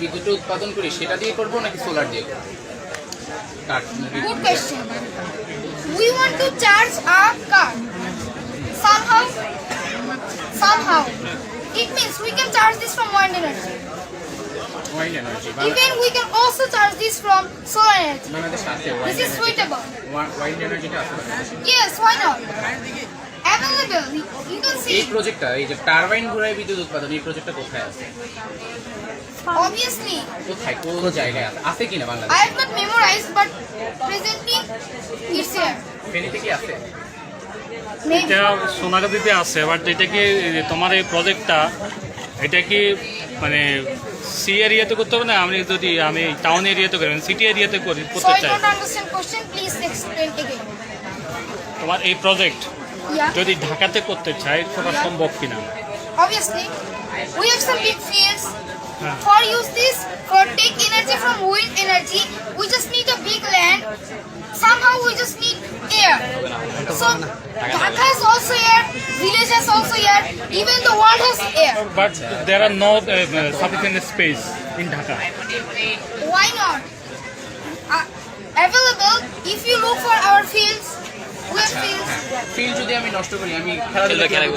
বিদ্যুৎটা উৎপাদন করি সেটা দিয়ে করব নাকি সোলার দিয়ে করব? Good question. We want to charge our car. Somehow. It means we can charge this from wind energy. Wind energy Even we can also charge this from solar energy. Bangladesh আছে This is suitable. ওয়াইন্ড এনার্জিটা আছে বাংলাদেশে। Yes, why not? Available. You can এই see. প্রজেক্টটা এই যে turbine ঘোরায় বিদ্যুৎ উৎপাদন এই প্রজেক্টটা কোথায় আছে? Obviously, কোথায় কোন জায়গায় আছে? আছে কিনা I বাংলাদেশে? have not memorized, but presently it's here. ফেনীতে কি আছে? Maybe. এটা সোনাগাতিতে আছে, বাট এটা কি তোমার এই প্রজেক্টটা এটা কি মানে সি এরিয়াতে করতে হবে না আমি টাউন এরিয়াতে করি সিটি এরিয়াতে করতে Sorry, চাই? don't understand question. Please explain again. তোমার এই প্রজেক্ট Yeah. যদি ঢাকাতে করতে চাই সেটা সম্ভব কিনা? Obviously, we have some big fields. Huh. For use this, for take energy from wind energy, we just need a big land. Somehow we just need air. So Dhaka is also air, village has also air, even the world has air. But there are no sufficient space in Dhaka. Why not? Available if you look for our fields. We have fields. Field যদি আমি নষ্ট করি আমি খেলাধুলা করব।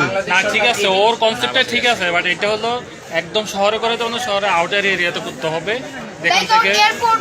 বাংলাদেশ না ঠিক সরকার আছে, এই- ওর কনসেপ্টটা ঠিক আছে, বাট এটা হলো একদম শহরে করে তো শহরে আউটার এরিয়াতে করতে হবে যেখান Like our থেকে airport,